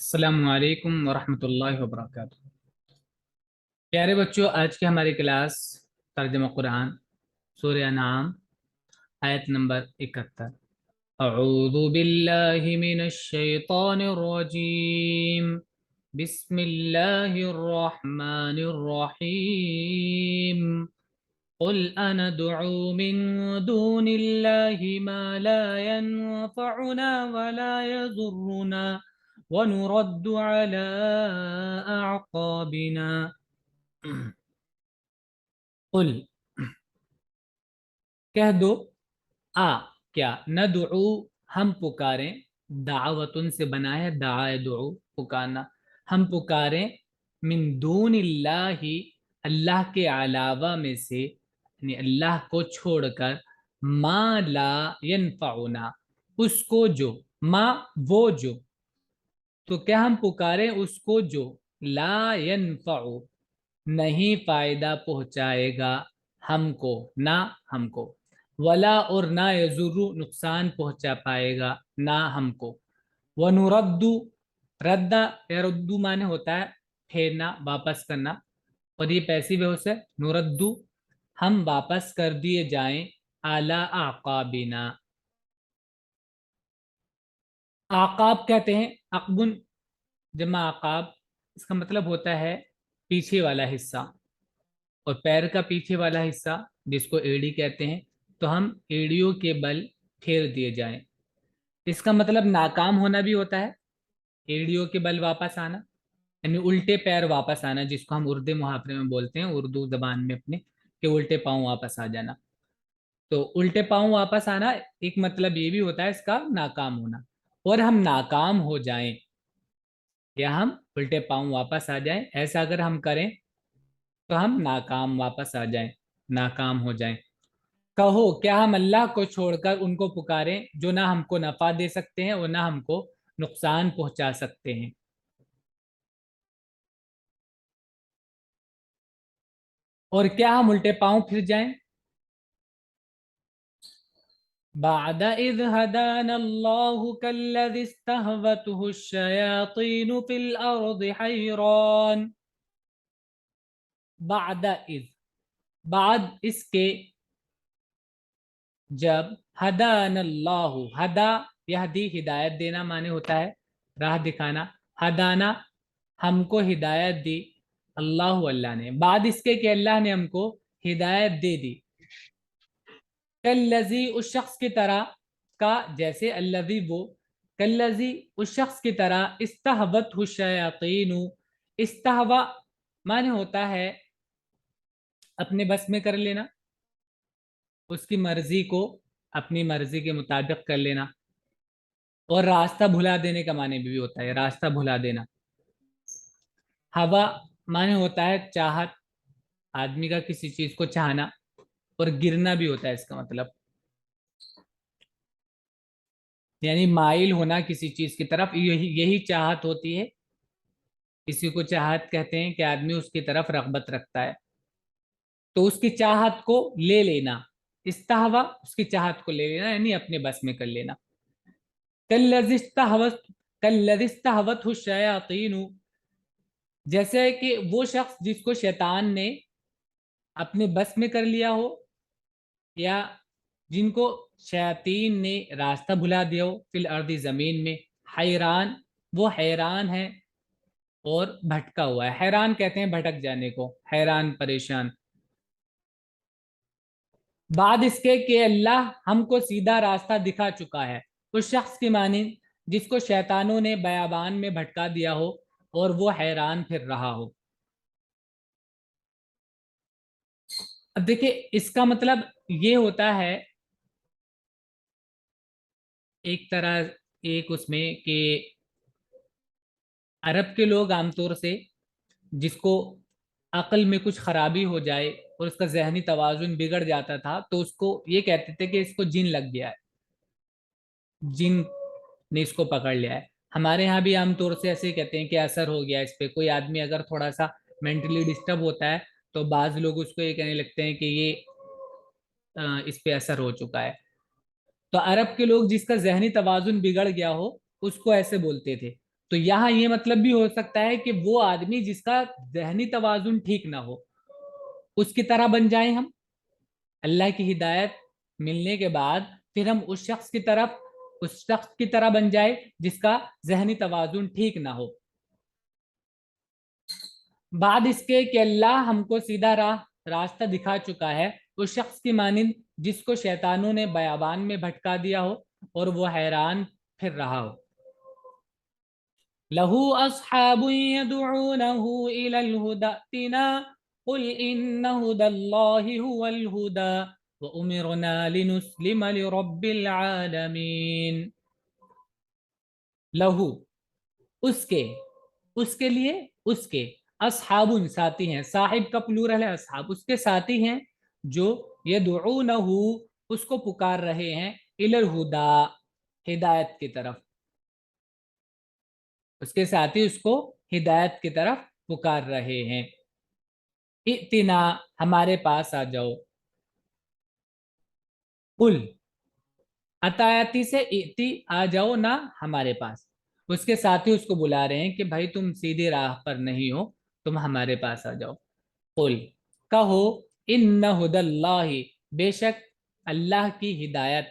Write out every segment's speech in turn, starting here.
السلام علیکم ورحمۃ اللہ وبرکاتہ۔ پیارے بچوں، آج کی ہماری کلاس ترجمہ قرآن سورہ انعام آیت نمبر 71۔ اعوذ باللہ من الشیطان الرجیم، بسم اللہ الرحمن الرحیم۔ قل اندعو من دون اللہ ما لا ينفعنا ولا يضرنا ونرد على اعقابنا۔ قل، کہہ دو، کیا ندعو، ہم پکاریں، دعوتن سے بنا ہے دعا دعو پکارنا، ہم پکاریں، من دون اللہ، اللہ کے علاوہ میں سے، یعنی اللہ کو چھوڑ کر، ما لا ینفعنا، اس کو جو، ما وہ جو، تو کیا ہم پکاریں اس کو جو لا ینفع، نہیں فائدہ پہنچائے گا ہم کو، نہ ہم کو، ولا اور نہ یضر، نقصان پہنچا پائے گا نہ ہم کو، ونرد، رد یرد معنی ہوتا ہے پھیرنا، واپس کرنا، اور یہ پیسیو ہے اسے نرد، ہم واپس کر دیے جائیں، اعلی اعقابنا، عقاب کہتے ہیں، عقبن جمع عقاب، اس کا مطلب ہوتا ہے پیچھے والا حصہ، اور پیر کا پیچھے والا حصہ جس کو ایڑی کہتے ہیں، تو ہم ایڑیوں کے بل پھیر دیے جائیں، اس کا مطلب ناکام ہونا بھی ہوتا ہے، ایڑیوں کے بل واپس آنا، یعنی الٹے پیر واپس آنا، جس کو ہم اردو محاورے میں بولتے ہیں، اردو زبان میں اپنے، کہ الٹے پاؤں واپس آ جانا، تو الٹے پاؤں واپس آنا ایک مطلب یہ بھی ہوتا ہے اس کا ناکام ہونا، اور ہم ناکام ہو جائیں یا ہم الٹے پاؤں واپس آ جائیں، ایسا اگر ہم کریں تو ہم ناکام واپس آ جائیں، ناکام ہو جائیں۔ کہو، کیا ہم اللہ کو چھوڑ کر ان کو پکاریں جو نہ ہم کو نفع دے سکتے ہیں اور نہ ہم کو نقصان پہنچا سکتے ہیں؟ اور کیا ہم الٹے پاؤں پھر جائیں؟ بعد اذ هدانا الله كالذي استهوته الشياطين في الارض حيران، بعد اذ، بعد اس کے، جب، ہدانا اللہ، ہدا یہدی ہدایت دینا معنی ہوتا ہے راہ دکھانا، ہدانا ہم کو ہدایت دی، اللہ اللہ نے، بعد اس کے کہ اللہ نے ہم کو ہدایت دے دی، کالذی اس شخص کی طرح، کا جیسے، الذی وہ، کالذی اس شخص کی طرح، استہوت الشیاطین، استہوا معنی ہوتا ہے اپنے بس میں کر لینا، اس کی مرضی کو اپنی مرضی کے مطابق کر لینا، اور راستہ بھلا دینے کا معنی بھی ہوتا ہے راستہ بھلا دینا، ہوا معنی ہوتا ہے چاہت، آدمی کا کسی چیز کو چاہنا، اور گرنا بھی ہوتا ہے اس کا مطلب، یعنی مائل ہونا کسی چیز کی طرف، یہی چاہت ہوتی ہے، کسی کو چاہت کہتے ہیں کہ آدمی اس کی طرف رغبت رکھتا ہے، تو اس کی چاہت کو لے لینا، استہوا اس کی چاہت کو لے لینا، یعنی اپنے بس میں کر لینا، کالذی استہوتہ الشیاطین، جیسے کہ وہ شخص جس کو شیطان نے اپنے بس میں کر لیا ہو، یا جن کو شیاطین نے راستہ بھلا دیا ہو، فی الارض زمین میں، حیران وہ حیران ہے اور بھٹکا ہوا ہے، حیران کہتے ہیں بھٹک جانے کو، حیران پریشان، بعد اس کے کہ اللہ ہم کو سیدھا راستہ دکھا چکا ہے، اس شخص کی مانند جس کو شیطانوں نے بیابان میں بھٹکا دیا ہو اور وہ حیران پھر رہا ہو۔ اب دیکھیں اس کا مطلب یہ ہوتا ہے، ایک طرح، ایک اس میں کہ عرب کے لوگ عام طور سے جس کو عقل میں کچھ خرابی ہو جائے اور اس کا ذہنی توازن بگڑ جاتا تھا تو اس کو یہ کہتے تھے کہ اس کو جن لگ گیا ہے، جن نے اس کو پکڑ لیا ہے، ہمارے ہاں بھی عام طور سے ایسے کہتے ہیں کہ اثر ہو گیا اس پہ، کوئی آدمی اگر تھوڑا سا مینٹلی ڈسٹرب ہوتا ہے تو بعض لوگ اس کو یہ کہنے لگتے ہیں کہ یہ اس پہ اثر ہو چکا ہے، تو عرب کے لوگ جس کا ذہنی توازن بگڑ گیا ہو اس کو ایسے بولتے تھے، تو یہاں یہ مطلب بھی ہو سکتا ہے کہ وہ آدمی جس کا ذہنی توازن ٹھیک نہ ہو اس کی طرح بن جائیں ہم. اللہ کی ہدایت ملنے کے بعد پھر ہم اس شخص کی طرح بن جائے جس کا ذہنی توازن ٹھیک نہ ہو. بعد اس کے کہ اللہ ہم کو سیدھا راستہ دکھا چکا ہے اس شخص کی مانند جس کو شیطانوں نے بیابان میں بھٹکا دیا ہو اور وہ حیران پھر رہا ہو. لہو اصحاب يدعونه الى الهدى ائتنا قل ان هدى الله هو الهدى وامرنا لنسلم لرب العالمین. لہو اس کے لیے اس کے اصحاب ساتھی ہیں. صاحب کا پلورل ہے اصحاب. اس کے ساتھی ہیں جو یدعونہ اس کو پکار رہے ہیں الی الہدی ہدایت کی طرف. اس کے ساتھی اس کو ہدایت کی طرف پکار رہے ہیں. ائتنا ہمارے پاس آ جاؤ. قل عطایتی سے ائتی آ جاؤ نہ ہمارے پاس. اس کے ساتھی اس کو بلا رہے ہیں کہ بھائی تم سیدھی راہ پر نہیں ہو تم ہمارے پاس آ جاؤ. قل کہو ان ہدی اللہ بے شک اللہ کی ہدایت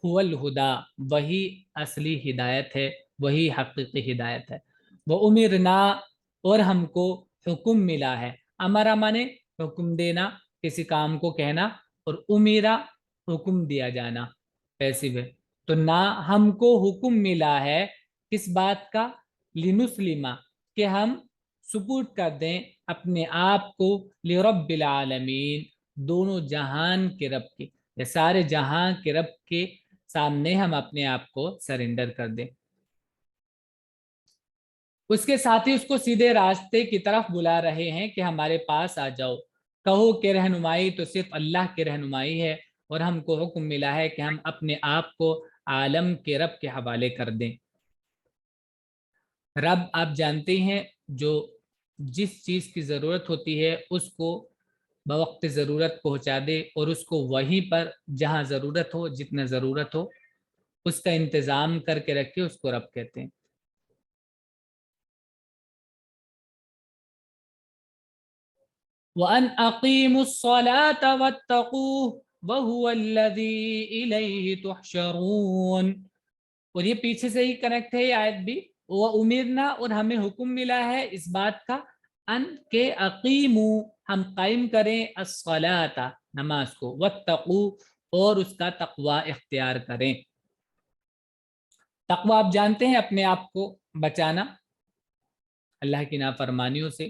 هو الہدا وہی اصلی ہدایت ہے وہی حقیقی ہدایت ہے. وہ امرنا اور ہم کو حکم ملا ہے. امرا مانے حکم دینا کسی کام کو کہنا اور امیرا حکم دیا جانا پیسو ہے. تو نہ ہم کو حکم ملا ہے کس بات کا لنسلما کہ ہم سپورٹ کر دیں اپنے آپ کو لرب العالمین دونوں جہان کے رب کے یا سارے جہان کے رب کے سامنے ہم اپنے آپ کو سرنڈر کر دیں. اس کے ساتھ ہی اس کو سیدھے راستے کی طرف بلا رہے ہیں کہ ہمارے پاس آ جاؤ. کہو کہ رہنمائی تو صرف اللہ کی رہنمائی ہے اور ہم کو حکم ملا ہے کہ ہم اپنے آپ کو عالم کے رب کے حوالے کر دیں. رب آپ جانتے ہیں جو جس چیز کی ضرورت ہوتی ہے اس کو بوقت ضرورت پہنچا دے اور اس کو وہیں پر جہاں ضرورت ہو جتنا ضرورت ہو اس کا انتظام کر کے رکھے اس کو رب کہتے ہیں. وَأَنْ أَقِيمُوا الصَّلَاةَ وَاتَّقُوهُ وَهُوَ الَّذِي إِلَيْهِ تُحْشَرُونَ. اور یہ پیچھے سے ہی کنیکٹ ہے یہ آیت بھی. وَأُمِرْنَا اور ہمیں حکم ملا ہے اس بات کا ان کے اقیمو ہم قائم کریں الصلاۃ نماز کو واتقوا اور اس کا تقوی اختیار کریں. تقوی آپ جانتے ہیں اپنے آپ کو بچانا اللہ کی نافرمانیوں سے.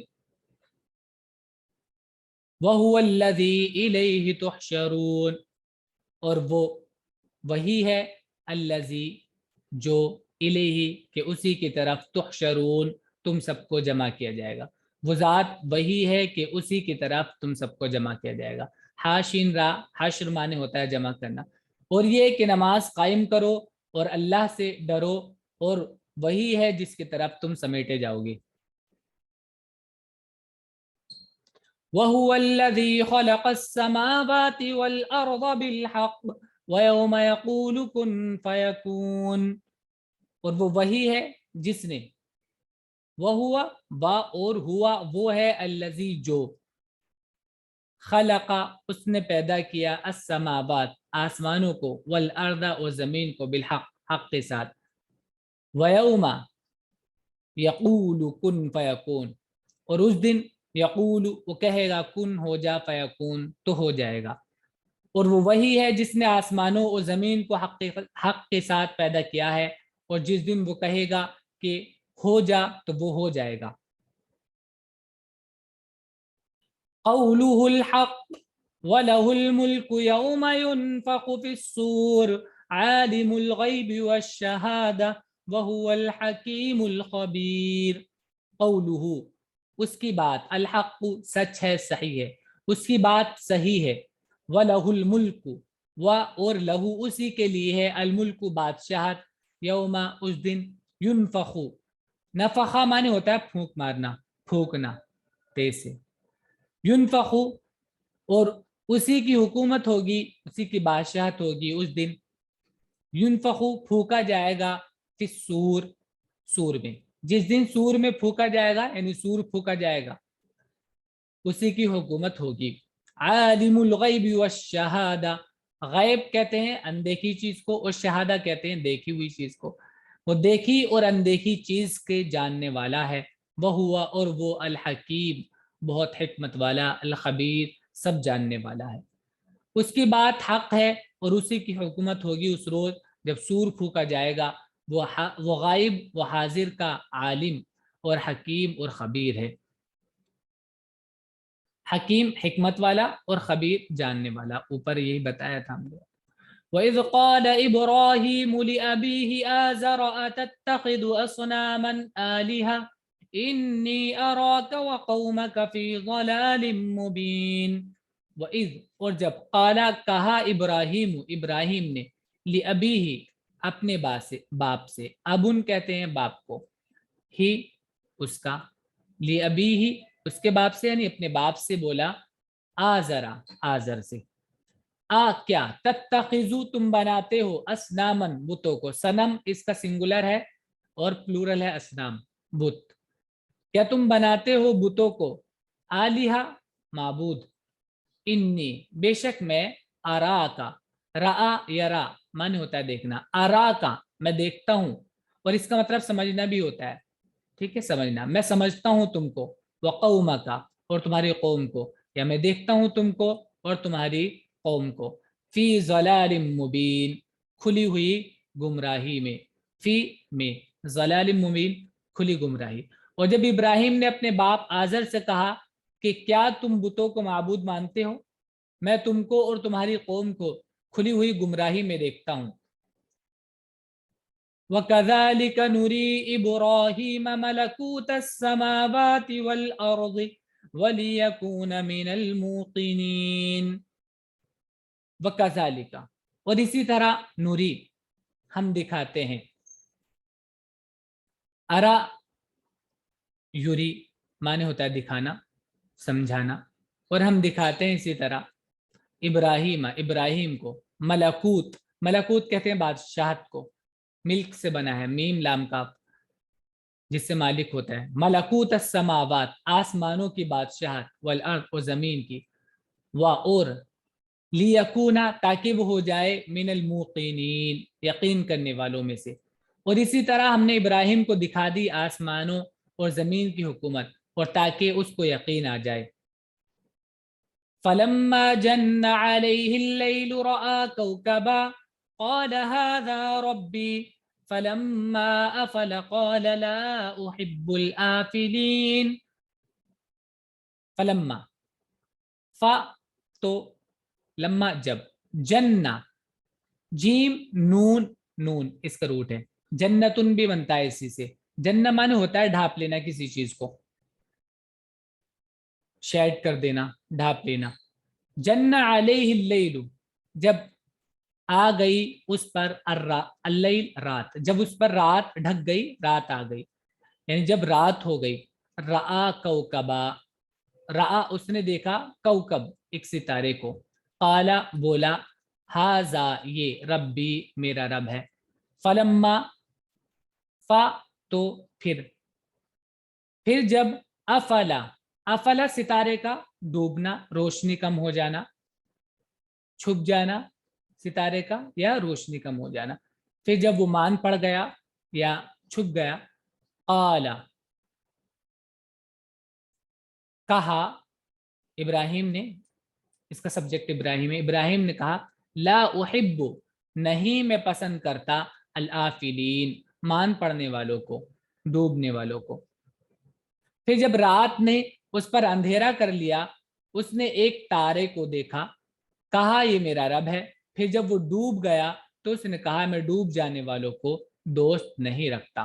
وَهُوَ الَّذِي إِلَيْهِ تُحْشَرُونَ اور وہ وہی ہے الذی جو الیہ کہ اسی کی طرف تحشرون تم سب کو جمع کیا جائے گا. وہ ذات وہی ہے کہ اسی کی طرف تم سب کو جمع کیا جائے گا. حاشین را حشر مانے ہوتا ہے جمع کرنا. اور یہ کہ نماز قائم کرو اور اللہ سے ڈرو اور وہی ہے جس کی طرف تم سمیٹے جاؤ گے. وَهُوَ الَّذِي خَلَقَ السَّمَاوَاتِ وَالْأَرْضَ بِالْحَقِّ وَيَوْمَ يَقُولُ كُن فَيَكُونُ اور وہ وہی ہے جس نے وَهُوَ با اور ہوا وہ ہے الذی جو خلق اس نے پیدا کیا السماوات آسمانوں کو والارض اور زمین کو بالحق حق کے ساتھ. وَيَوْمَ يَقُولُ كُن فَيَكُونُ اور اس دن یقول وہ کہے گا کن ہو جا فیکون تو ہو جائے گا. اور وہ وہی ہے جس نے آسمانوں اور زمین کو حق کے ساتھ پیدا کیا ہے اور جس دن وہ کہے گا کہ ہو جا تو وہ ہو جائے گا. قولہ الحق وَلَهُ الْمُلْكُ يَوْمَ يُنْفَخُ فِي الصُّورِ عَالِمُ الْغَيْبِ وَالشَّهَادَةِ وَهُوَ الْحَكِيمُ الْخَبِيرُ. قولہ اس کی بات الحق سچ ہے صحیح ہے اس کی بات صحیح ہے. وَلَهُ الْمُلْكُ اور لہو اسی کے لیے ہے الملک بادشاہت یوم اس دن ينفخ نفخہ مانے ہوتا ہے پھونک مارنا پھونکنا تیز سے. ينفخ اور اسی کی حکومت ہوگی اسی کی بادشاہت ہوگی اس دن. ينفخ پھونکا جائے گا فی الصور سور میں. جس دن سور میں پھونکا جائے گا یعنی سور پھونکا جائے گا اسی کی حکومت ہوگی. عالم الغیب والشہادہ، غیب کہتے ہیں اندیکھی چیز کو اور شہادہ کہتے ہیں دیکھی ہوئی چیز کو. وہ دیکھی اور اندیکھی چیز کے جاننے والا ہے. وہ ہوا اور وہ الحکیم بہت حکمت والا، الخبیر سب جاننے والا ہے. اس کی بات حق ہے اور اسی کی حکومت ہوگی اس روز جب سور پھونکا جائے گا. وہ غائب و حاضر کا عالم اور حکیم اور خبیر ہے. حکیم حکمت والا اور خبیر جاننے والا، اوپر یہی بتایا تھا ہم نے. وَإِذْ قَالَ إِبْرَاهِيمُ لِأَبِيهِ آزَرَ أَتَتَّخِذُ أَصْنَامًا آلِهَةً إِنِّي أَرَاكَ وَقَوْمَكَ فِي ضَلَالٍ مُبِينٍ. وَإِذْ اور جب قالا کہا ابراہیم نے لِأَبِيهِ اپنے باپ سے، ابن کہتے ہیں باپ کو، ہی اس کا، لِأَبِيهِ اس کے باپ سے یعنی اپنے باپ سے بولا، آزر سے، کیا تتخذو تم بناتے ہو، اسنامن بتوں کو. سنم اس کا سنگولر ہے اور پلورل ہے اسنام بت. کیا تم بناتے ہو بتوں کو، آلیہا معبود، انی بے شک میں، آرا کا، را یرا معنی ہوتا ہے دیکھنا، آرا کا میں دیکھتا ہوں اور اس کا مطلب سمجھنا بھی ہوتا ہے. ٹھیک ہے، سمجھنا، میں سمجھتا ہوں تم کو، وقومک اور تمہاری قوم کو، یا میں دیکھتا ہوں تم کو اور تمہاری قوم کو، فی ضلال مبین کھلی ہوئی گمراہی میں، فی میں ضلال مبین کھلی گمراہی. اور جب ابراہیم نے اپنے باپ آزر سے کہا کہ کیا تم بتوں کو معبود مانتے ہو، میں تم کو اور تمہاری قوم کو کھلی ہوئی گمراہی میں دیکھتا ہوں. وَكَذَلِكَ نُرِي إِبْرَاهِيمَ مَلَكُوتَ السَّمَاوَاتِ وَالْأَرْضِ وَلِيَكُونَ مِنَ الْمُوقِنِينَ. وَكَذَلِكَ اور اسی طرح نوری ہم دکھاتے ہیں، ارا یوری معنی ہوتا ہے دکھانا سمجھانا، اور ہم دکھاتے ہیں اسی طرح ابراہیم کو، ملکوت کہتے ہیں بادشاہت کو، ملک سے بنا ہے میم لام کاف جس سے مالک ہوتا ہے. ملکوت السماوات آسمانوں کی بادشاہت، والارض اور زمین کی، اور لیکونا تاکہ وہ ہو جائے من الموقنین یقین کرنے والوں میں سے. اور اسی طرح ہم نے ابراہیم کو دکھا دی آسمانوں اور زمین کی حکومت اور تاکہ اس کو یقین آ جائے. فلما جن علیہ اللیل رأى کوكبا قال هذا ربی فلما افل قال لا احب الآفلین. فلما تو لما جب، جنہ جیم نون اس کا روٹ ہے، جنتن بھی بنتا ہے اسی سے. جنہ معنی ہوتا ہے ڈھانپ لینا کسی چیز کو، شیڈ کر دینا، ڈھانپ لینا. جنہ علیہ اللیل جب آ گئی اس پر، اللیل رات جب اس پر رات ڈھک گئی، رات آ گئی یعنی جب رات ہو گئی. رآ کوکبا رآ اس نے دیکھا، کوکب ایک ستارے کو، قالا بولا، ہاذا یہ، ربی میرا رب ہے. فلما تو پھر جب افلا ستارے کا ڈوبنا، روشنی کم ہو جانا، چھپ جانا ستارے کا یا روشنی کم ہو جانا، پھر جب وہ مان پڑ گیا یا چھپ گیا، قالا کہا ابراہیم نے، اس کا سبجیکٹ ابراہیم نے کہا، لا احب نہیں میں پسند کرتا، الآفلین مان پڑنے والوں کو، ڈوبنے والوں کو. پھر جب رات نے اس پر اندھیرا کر لیا، اس نے ایک تارے کو دیکھا، کہا یہ میرا رب ہے. پھر جب وہ ڈوب گیا تو اس نے کہا میں ڈوب جانے والوں کو دوست نہیں رکھتا.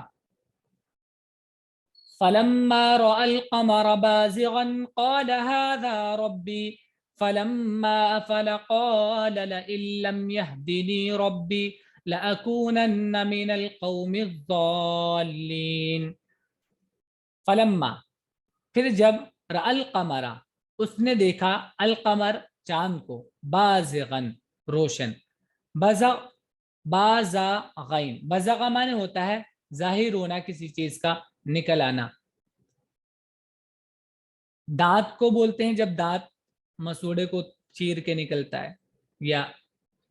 فلما رأى القمر بازغا قال هذا ربي فلما أفل قال لئن لم يهدني ربي لأكونن من القوم الضالين. فلما پھر جب رأى القمر اس نے دیکھا، القمر چاند کو، بازغن روشن، بازغین بازغ معنی ہوتا ہے ظاہر ہونا کسی چیز کا نکل آنا. دانت کو بولتے ہیں جب دانت مسوڑے کو چیر کے نکلتا ہے, یا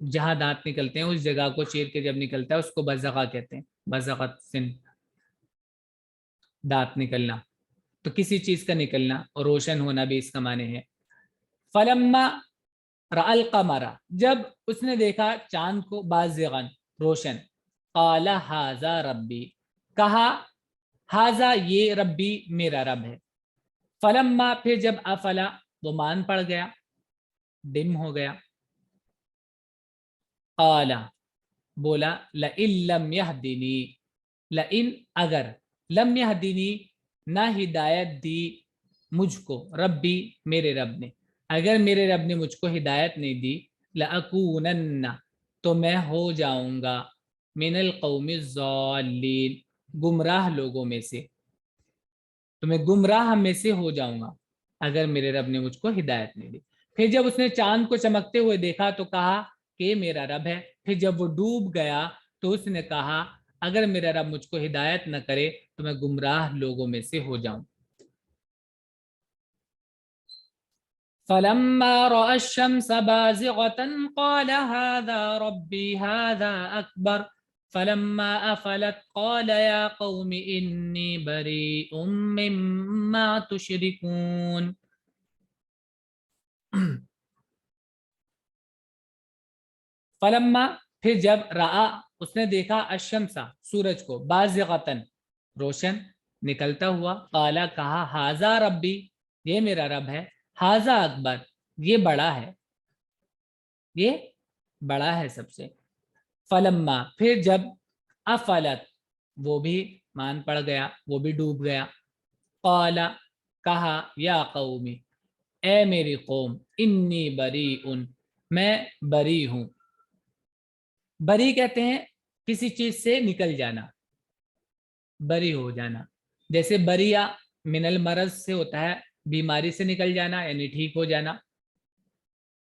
جہاں دانت نکلتے ہیں اس جگہ کو چیر کے جب نکلتا ہے اس کو بزغہ کہتے ہیں. بزغت سن دانت نکلنا, تو کسی چیز کا نکلنا, اور روشن ہونا بھی اس کا معنی ہے. فلما رأى القمر, جب اس نے دیکھا چاند کو, بازغن روشن, قال ھذا ربی, کہا ھذا یہ ربی میرا رب ہے. فلما پھر جب افلا وہ مان پڑ گیا, ڈم ہو گیا, قال بولا لئن لم يهدنی, لئن اگر, لم يهدنی نہ ہدایت دی مجھ کو, ربی میرے رب نے, اگر میرے رب نے مجھ کو ہدایت نہیں دی, لأکونن تو میں ہو جاؤں گا, من القوم الضالین گمراہ لوگوں میں سے, تو میں گمراہ میں سے ہو جاؤں گا اگر میرے رب نے مجھ کو ہدایت نہیں دی. پھر جب اس نے چاند کو چمکتے ہوئے دیکھا تو کہا کہ میرا رب ہے. پھر جب وہ ڈوب گیا تو اس نے کہا اگر میرا رب مجھ کو ہدایت نہ کرے تو میں گمراہ لوگوں میں سے ہو جاؤں. فلما رأى الشمس بازغة قال هذا ربي هذا أكبر فلما أفلت قال يا قوم إني بريء مما تشركون. فلما پھر جب رآ اس نے دیکھا الشمسا سورج کو, بازغتن روشن نکلتا ہوا, قالا کہا ھذا ربی یہ میرا رب ہے, ھذا اکبر یہ بڑا ہے, یہ بڑا ہے سب سے. فلما پھر جب افلت وہ بھی مان پڑ گیا, وہ بھی ڈوب گیا, قالا کہا یا قومی اے میری قوم, انی بریء میں بری ہوں. بری کہتے ہیں کسی چیز سے نکل جانا, بری ہو جانا, جیسے بریا من المرض سے ہوتا ہے بیماری سے نکل جانا یعنی ٹھیک ہو جانا,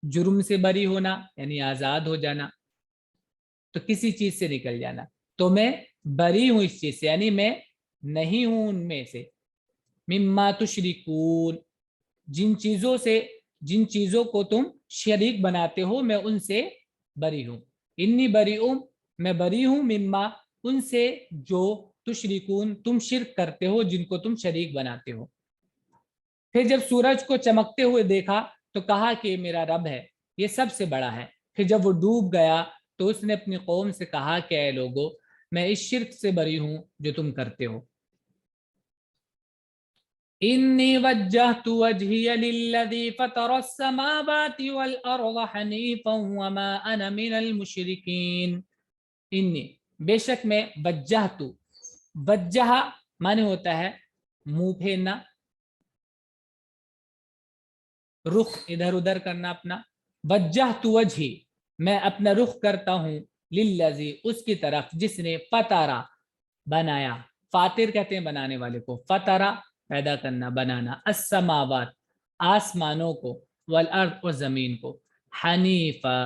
جرم سے بری ہونا یعنی آزاد ہو جانا, تو کسی چیز سے نکل جانا. تو میں بری ہوں اس چیز سے یعنی میں نہیں ہوں ان میں سے, مما تشرکون جن چیزوں سے, جن چیزوں کو تم شریک بناتے ہو میں ان سے بری ہوں. انی بریء میں بری ہوں, مما ان سے جو تشرکون تم شرک کرتے ہو, جن کو تم شریک بناتے ہو. پھر جب سورج کو چمکتے ہوئے دیکھا تو کہا کہ میرا رب ہے, یہ سب سے بڑا ہے. پھر جب وہ ڈوب گیا تو اس نے اپنی قوم سے کہا کہ اے لوگو میں اس شرک سے بری ہوں جو تم کرتے ہو. انی وجہت وجہی للذی فطر السماوات والارض حنیفا وما انا من المشرکین. انی بے شک میں, وجہت وجہ معنی ہوتا ہے منہ پھیرنا, رخ ادھر ادھر کرنا اپنا. وجہت وجہی میں اپنا رخ کرتا ہوں, للذی اس کی طرف جس نے فطرا بنایا, فاطر کہتے ہیں بنانے والے کو, فطرا پیدا کرنا بنانا, السماوات آسمانوں کو, والارض اور زمین کو, حنیفا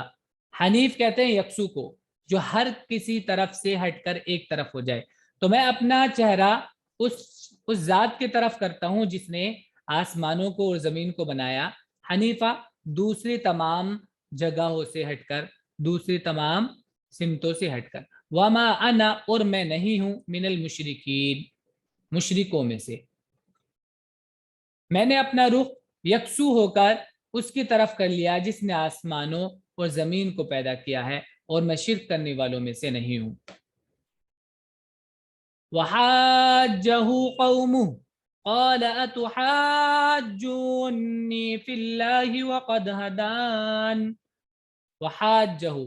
حنیف کہتے ہیں یکسو کو جو ہر کسی طرف سے ہٹ کر ایک طرف ہو جائے. تو میں اپنا چہرہ اس ذات کی طرف کرتا ہوں جس نے آسمانوں کو اور زمین کو بنایا, حنیفہ دوسری تمام جگہوں سے ہٹ کر, دوسری تمام سمتوں سے ہٹ کر, وما انا اور میں نہیں ہوں, من المشرکین مشرکوں میں سے. میں نے اپنا رخ یکسو ہو کر اس کی طرف کر لیا جس نے آسمانوں اور زمین کو پیدا کیا ہے, اور میں شرک کرنے والوں میں سے نہیں ہوں. وحاجه قومه قال اتحاجوني في الله وقد هدان. وحاجه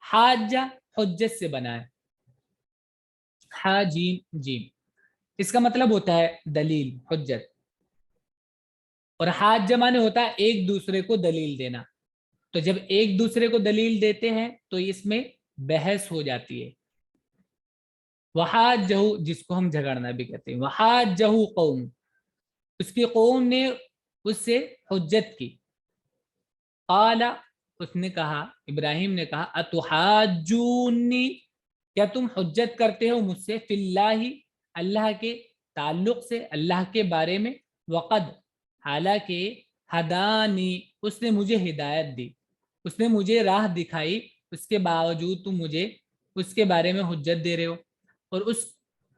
حاجہ حجت سے بنا ہے, حاجیم جیم, اس کا مطلب ہوتا ہے دلیل حجت, اور حاجہ معنی ہوتا ہے ایک دوسرے کو دلیل دینا. تو جب ایک دوسرے کو دلیل دیتے ہیں تو اس میں بحث ہو جاتی ہے. وحاجہ جس کو ہم جھگڑنا بھی کہتے ہیں, وحاجہ قوم اس کی قوم نے اس سے حجت کی. قال اس نے کہا, ابراہیم نے کہا, اتحاجونی کیا تم حجت کرتے ہو مجھ سے فی اللہ، اللہ کے تعلق سے، اللہ کے بارے میں، وقد حالانکہ ہدانی اس نے مجھے ہدایت دی، اس نے مجھے راہ دکھائی، اس کے باوجود تم مجھے اس کے بارے میں حجت دے رہے ہو۔ اور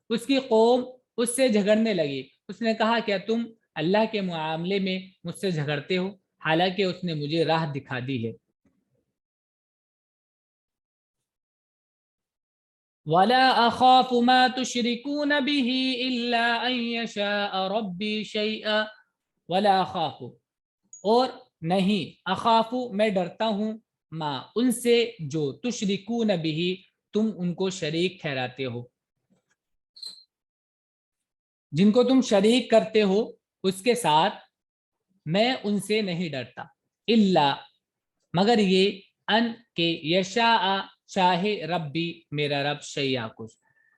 اس کی قوم اس سے جھگڑنے لگی، اس نے کہا کیا تم اللہ کے معاملے میں مجھ سے جھگڑتے ہو حالانکہ اس نے مجھے راہ دکھا دی ہے۔ وَلَا أَخَافُ مَا تُشْرِكُونَ بِهِ إِلَّا أَن يَشَاءَ رَبِّي شَيْئًا وَلَا أَخَافُ اور نہیں، اخافو میں ڈرتا ہوں، ما ان سے جو تشرکون بھی تم ان کو شریک ٹھہراتے ہو، جن کو تم شریک کرتے ہو اس کے ساتھ میں ان سے نہیں ڈرتا، الا مگر یہ ان کے یشاء چاہے ربی میرا رب شیئا کچھ،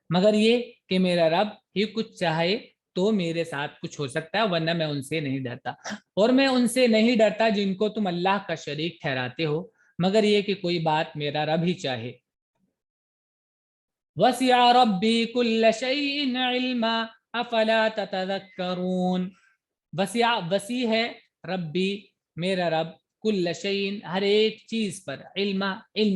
مگر یہ کہ میرا رب ہی کچھ چاہے تو میرے ساتھ کچھ ہو سکتا ہے، ورنہ میں ان سے نہیں ڈرتا۔ اور میں ان سے نہیں ڈرتا جن کو تم اللہ کا شریک ٹھہراتے ہو، مگر یہ کہ کوئی بات میرا رب ہی چاہے۔ وسع ربی کل شیء علما افلا تتذکرون، وسیع ہے ربی میرا رب کل شیء ہر ایک چیز پر، علم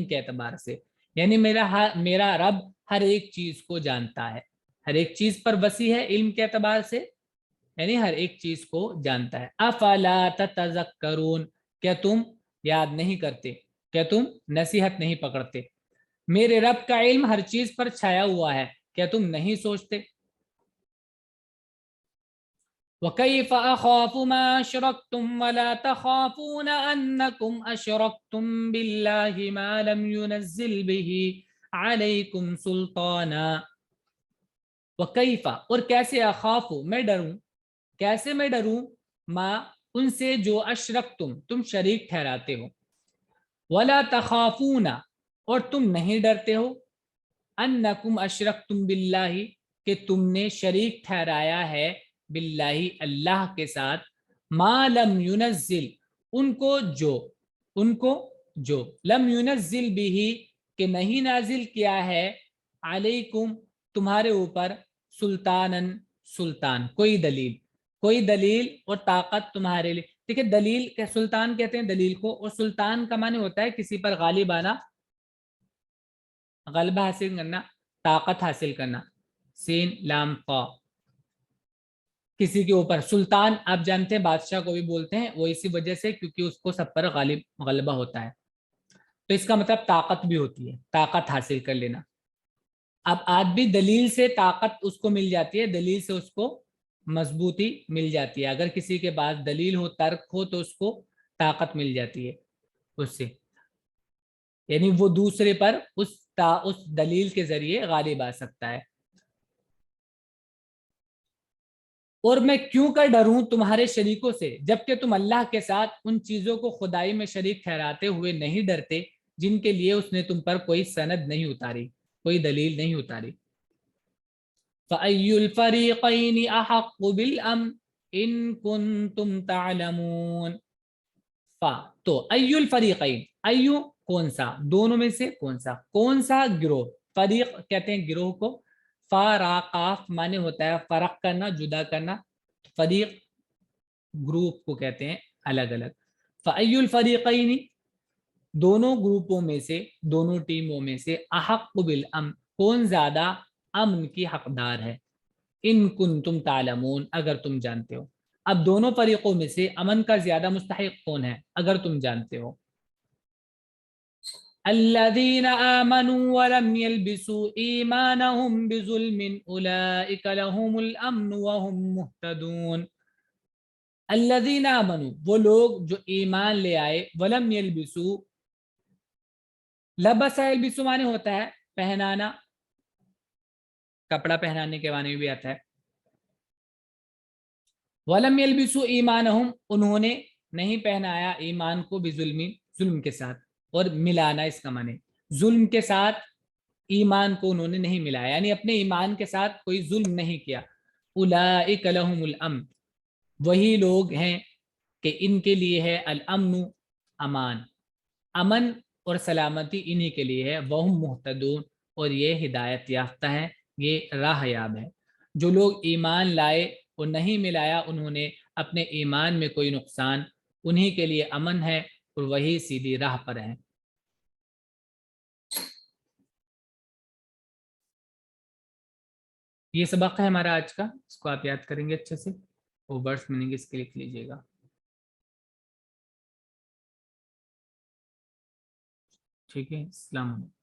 کے اعتبار سے، یعنی میرا رب ہر ایک چیز کو جانتا ہے، ہر ایک چیز پر وسیع ہے علم کے اعتبار سے، یعنی ہر ایک چیز کو جانتا ہے۔ افلا تتذکرون کیا تم یاد نہیں کرتے، کیا تم نصیحت نہیں پکڑتے، میرے رب کا علم ہر چیز پر چھایا ہوا ہے، کیا تم نہیں سوچتے؟ وَكَيْفَ أَخَافُ مَا أَشْرَكْتُمْ وَلَا تَخَافُونَ أَنَّكُمْ أَشْرَكْتُمْ بِاللَّهِ مَا لَمْ يُنَزِّلْ بِهِ عَلَيْكُمْ سُلْطَانًا۔ وَكَيْفَ اور کیسے، اخاف میں ڈروں، کیسے میں ڈروں، ما ان سے جو اشرکتم تم شریک ٹھہراتے ہو، وَلَا تَخَافُونَ اور تم نہیں ڈرتے ہو، انکم اشرکتم باللہ کہ تم نے شریک ٹھہرایا ہے، باللہ اللہ کے ساتھ، ما لم ينزل ان کو جو لم ينزل بھی کہ نہیں نازل کیا ہے، علیکم تمہارے اوپر، سلطان کوئی دلیل اور طاقت تمہارے لیے۔ دیکھیں دلیل کہ سلطان کہتے ہیں دلیل کو، اور سلطان کا معنی ہوتا ہے کسی پر غالب آنا، غلبہ حاصل کرنا، طاقت حاصل کرنا، سین لام قا، کسی کے اوپر سلطان آپ جانتے ہیں بادشاہ کو بھی بولتے ہیں، وہ اسی وجہ سے کیونکہ اس کو سب پر غلبہ ہوتا ہے، تو اس کا مطلب طاقت بھی ہوتی ہے، طاقت حاصل کر لینا۔ اب آج بھی دلیل سے طاقت اس کو مل جاتی ہے، دلیل سے اس کو مضبوطی مل جاتی ہے، اگر کسی کے پاس دلیل ہو، ترک ہو، تو اس کو طاقت مل جاتی ہے اس سے، یعنی وہ دوسرے پر اس دلیل کے ذریعے غالب آ سکتا ہے۔ اور میں کیوں کر ڈروں تمہارے شریکوں سے جبکہ تم اللہ کے ساتھ ان چیزوں کو خدائی میں شریک ٹھہراتے ہوئے نہیں ڈرتے جن کے لیے اس نے تم پر کوئی سند نہیں اتاری، کوئی دلیل نہیں اتاری۔ فَأَيُّ الْفَرِيقَيْنِ أَحَقُّ بِالْأَمْنِ إِن كُنتُمْ تَعْلَمُونَ۔ تو ایُّ الفریقین، ایُّ کون سا، دونوں میں سے کون سا گروہ، فریق کہتے ہیں گروہ کو، فاراقاف معنی ہوتا ہے فرق کرنا، جدا کرنا، فریق گروپ کو کہتے ہیں الگ الگ۔ فَأَيُّ الْفَرِيقَيْنِ دونوں گروپوں میں سے، دونوں ٹیموں میں سے، احق بالامن کون زیادہ امن کی حقدار ہے، ان کنتم تعلمون اگر تم جانتے ہو، اب دونوں فریقوں میں سے امن کا زیادہ مستحق کون ہے اگر تم جانتے ہو۔ الذين آمنوا ولم يلبسوا إيمانهم بظلم أولئك لهم الأمن وهم مهتدون۔ الذين آمنوا وہ لوگ جو ایمان لے آئے، ولم يلبسوا لبس يلبسوا معنی ہوتا ہے پہنانا، کپڑا پہنانے کے معنی بھی آتا ہے، ولم يلبسوا ایمانہم انہوں نے نہیں پہنایا ایمان کو، ظلم کے ساتھ، اور ملانا اس کا معنی ظلم کے ساتھ ایمان کو انہوں نے نہیں ملایا، یعنی اپنے ایمان کے ساتھ کوئی ظلم نہیں کیا۔ اولئک لہم الامن وہی لوگ ہیں کہ ان کے لیے ہے الامن امان، امن اور سلامتی انہی کے لیے ہے، وہم مہتدون اور یہ ہدایت یافتہ ہیں، یہ راہ یاب ہے۔ جو لوگ ایمان لائے اور نہیں ملایا انہوں نے اپنے ایمان میں کوئی نقصان، انہی کے لیے امن ہے اور وہی سیدھی راہ پر ہیں۔ یہ سبق ہے ہمارا آج کا، اس کو آپ یاد کریں گے اچھے سے اور ورڈز میننگ اس کے لکھ لیجیے گا۔ ٹھیک ہے، السلام علیکم۔